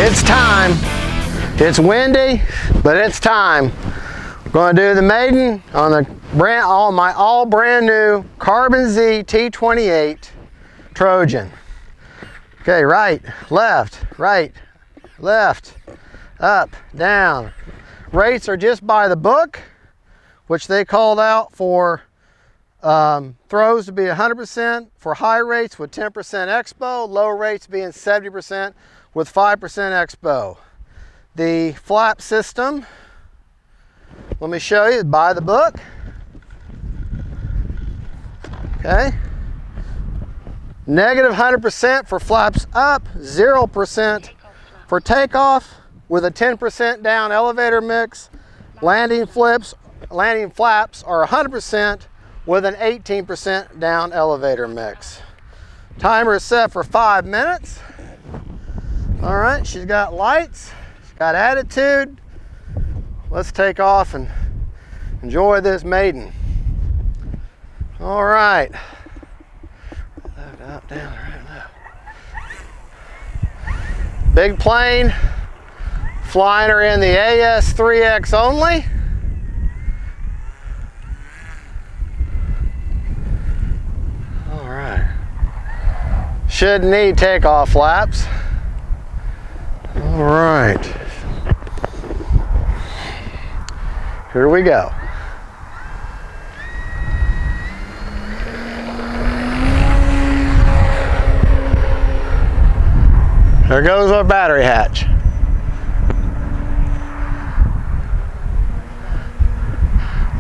It's time. It's windy, but it's time. We're going to do the Maiden on the all brand new Carbon Z T-28 Trojan. Okay, right, left, up, down. Rates are just by the book, which they called out for throws to be 100% for high rates with 10% expo, low rates being 70% with 5% expo. The flap system, let me show you, by the book. Okay. Negative 100% for flaps up, 0% for takeoff with a 10% down elevator mix. Landing flaps are 100% with an 18% down elevator mix. Timer is set for 5 minutes. All right, she's got lights, she's got attitude. Let's take off and enjoy this Maiden. All right. Left, up, down, right, left. Big plane, flying her in the AS3X only. All right. Shouldn't need takeoff flaps. All right. Here we go. There goes our battery hatch.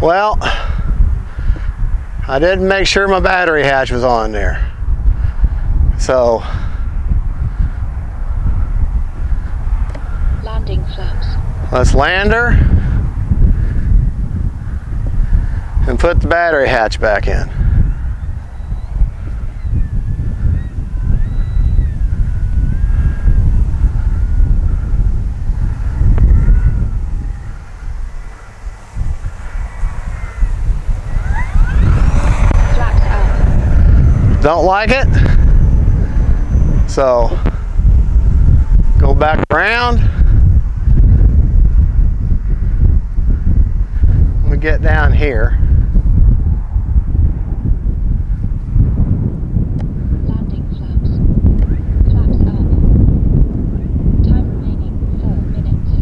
Well, I didn't make sure my battery hatch was on there. So, landing flaps. Let's land her and put the battery hatch back in. Flaps up. Don't like it? So, go back around. We get down here. Landing flaps. Flaps up. Time remaining 4 minutes.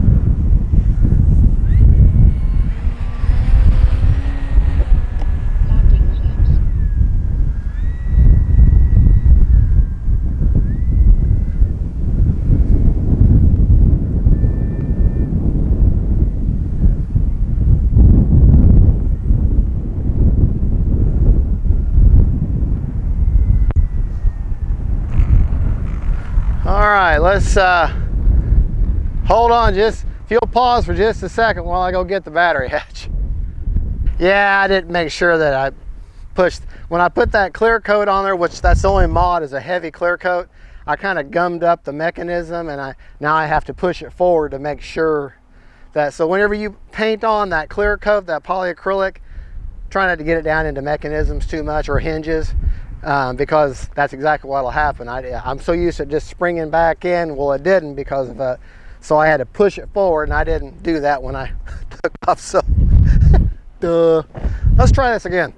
Landing flaps. All right, let's hold on, if you'll pause for just a second while I go get the battery hatch. Yeah, I didn't make sure that I pushed, when I put that clear coat on there, which that's the only mod is a heavy clear coat, I kind of gummed up the mechanism and now I have to push it forward to make sure that, so whenever you paint on that clear coat, that polyacrylic, try not to get it down into mechanisms too much or hinges. Because that's exactly what will happen. I'm so used to just springing back in. Well, it didn't because of so I had to push it forward, and I didn't do that when I took off. So, let's try this again.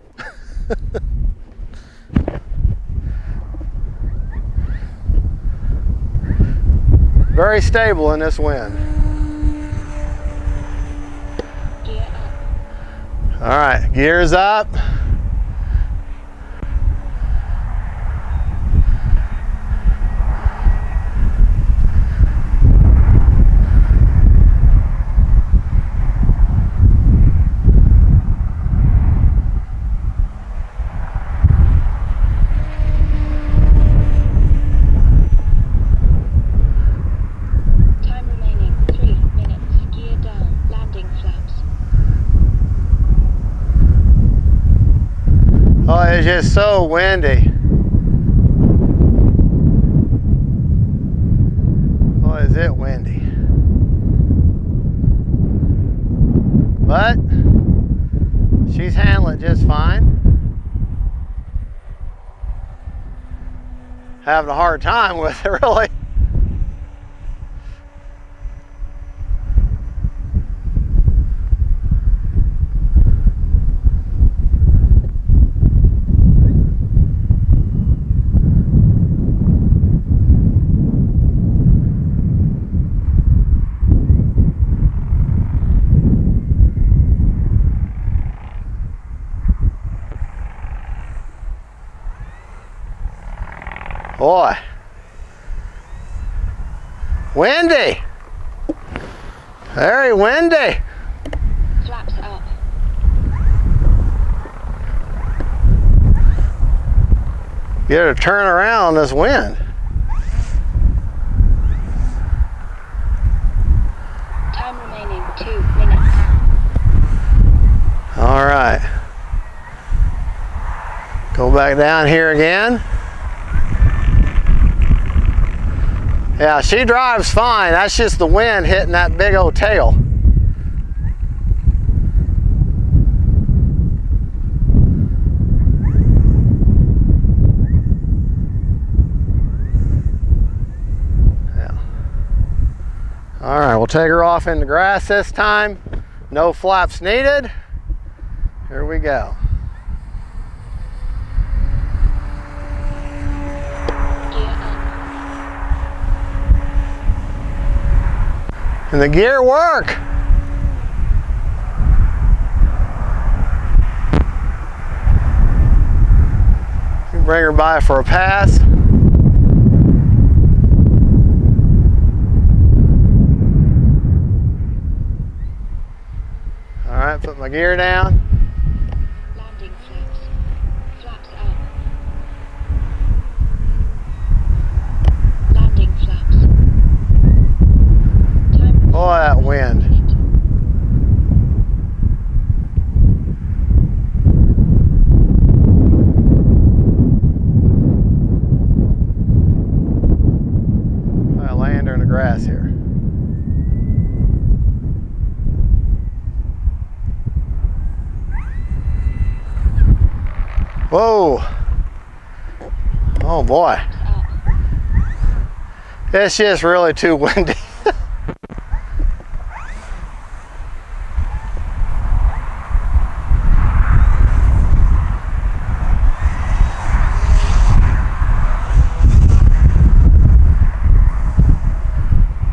Very stable in this wind. Gear up. All right, gears up. Oh, it's just so windy. Oh, is it windy. But she's handling just fine. Having a hard time with it, really. Boy. Windy. Very windy. Flaps up. Get her to turn around this wind. Time remaining 2 minutes. All right. Go back down here again. Yeah, she drives fine. That's just the wind hitting that big old tail. Yeah. All right, we'll take her off in the grass this time. No flaps needed. Here we go. And the gear work. Bring her by for a pass. All right, put my gear down. Landing flaps. Flaps up. Landing flaps. Time. Boy, that wind. I land her in the grass here. Whoa. Oh boy. It's just really too windy.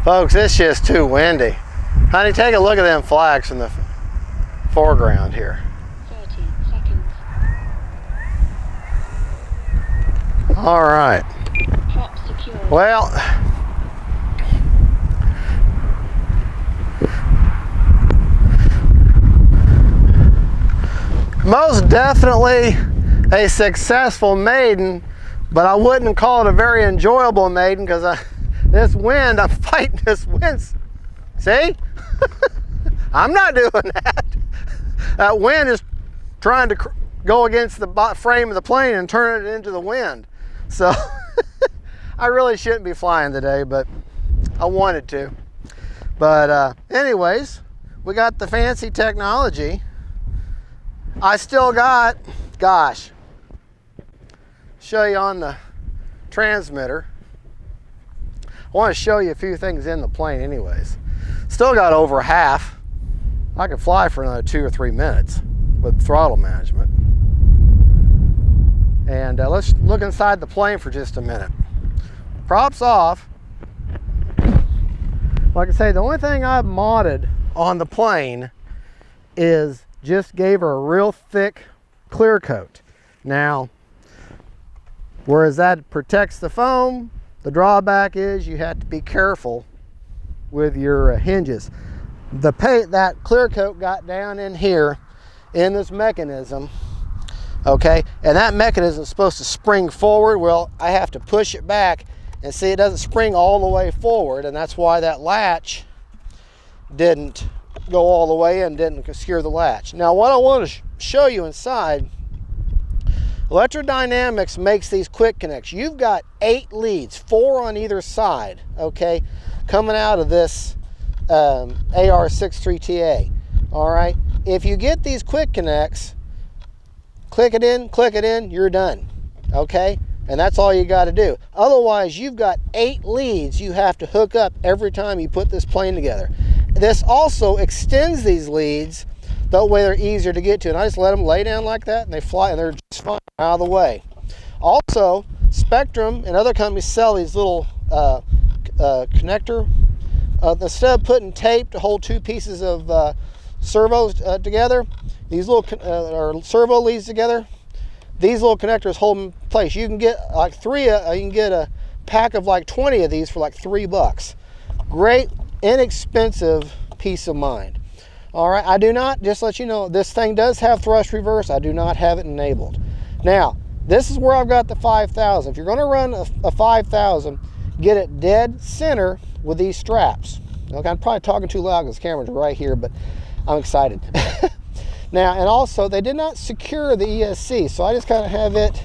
Folks, it's just too windy. Honey, take a look at them flags in the foreground here. 30 seconds. All right. Prop secured. Well, most definitely a successful maiden, but I wouldn't call it a very enjoyable maiden because this wind, I'm fighting this wind. See? I'm not doing that. That wind is trying to go against the frame of the plane and turn it into the wind. So I really shouldn't be flying today, but I wanted to. But anyways, we got the fancy technology. I still got, gosh, show you on the transmitter. I want to show you a few things in the plane anyways. Still got over half. I could fly for another 2 or 3 minutes with throttle management. And let's look inside the plane for just a minute. Props off. Like I say, the only thing I've modded on the plane is just gave her a real thick clear coat. Now, whereas that protects the foam, the drawback is you have to be careful with your hinges. That clear coat got down in here in this mechanism, okay, and that mechanism is supposed to spring forward. Well, I have to push it back, and see, it doesn't spring all the way forward, and that's why that latch didn't go all the way and didn't secure the latch. Now, what I want to show you inside, Electrodynamics makes these quick connects. You've got 8 leads, 4 on either side, okay, coming out of this AR63TA. All right, if you get these quick connects, click it in, you're done, okay? And that's all you got to do. Otherwise, you've got 8 leads you have to hook up every time you put this plane together. This also extends these leads, that way they're easier to get to. And I just let them lay down like that, and they fly, and they're just fine out of the way. Also, Spectrum and other companies sell these little connector. Instead of putting tape to hold 2 pieces of servos together, these little servo leads together, these little connectors hold in place. You can get like you can get a pack of like 20 of these for like $3. Great, inexpensive peace of mind. All right, I do not, just to let you know, this thing does have thrust reverse. I do not have it enabled. Now, this is where I've got the 5000. If you're going to run a 5000, get it dead center with these straps. Okay, I'm probably talking too loud because the camera's right here, but I'm excited. Now, and also, they did not secure the ESC, so I just kind of have it,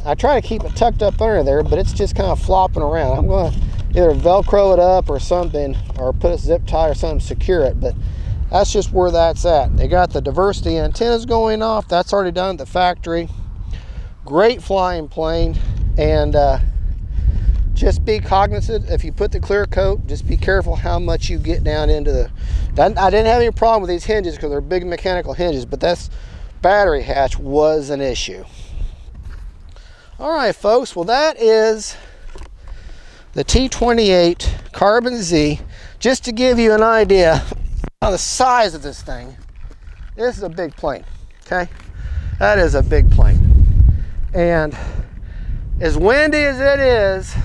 I try to keep it tucked up under there, but it's just kind of flopping around. I'm going to either Velcro it up or something, or put a zip tie or something to secure it, but that's just where that's at. They got the diversity antennas going off. That's already done at the factory. Great flying plane, and just be cognizant if you put the clear coat, just be careful how much you get down into the, I didn't have any problem with these hinges because they're big mechanical hinges, but this battery hatch was an issue. All right, folks, well, that is the T-28 Carbon Z. Just to give you an idea of the size of this thing, this is a big plane, okay? That is a big plane. And as windy as it is,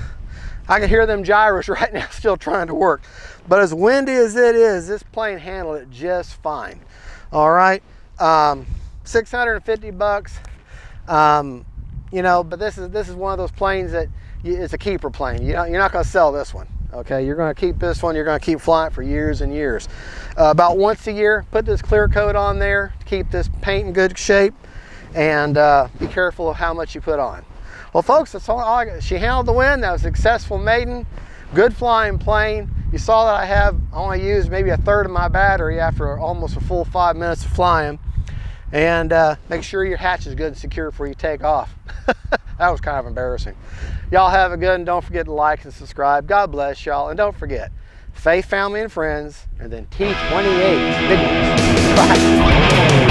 I can hear them gyros right now still trying to work. But as windy as it is, this plane handled it just fine. All right, $650. You know, but this is one of those planes that it's a keeper plane. You're not going to sell this one. Okay, you're going to keep this one. You're going to keep flying for years and years. About once a year, put this clear coat on there to keep this paint in good shape, and be careful of how much you put on. Well, folks, that's all I got. She handled the wind. That was a successful maiden. Good flying plane. You saw that I only used maybe a third of my battery after almost a full 5 minutes of flying. And make sure your hatch is good and secure before you take off. That was kind of embarrassing. Y'all have a good, and don't forget to like and subscribe. God bless y'all, and don't forget, faith, family, and friends, and then T-28, big ones. Bye.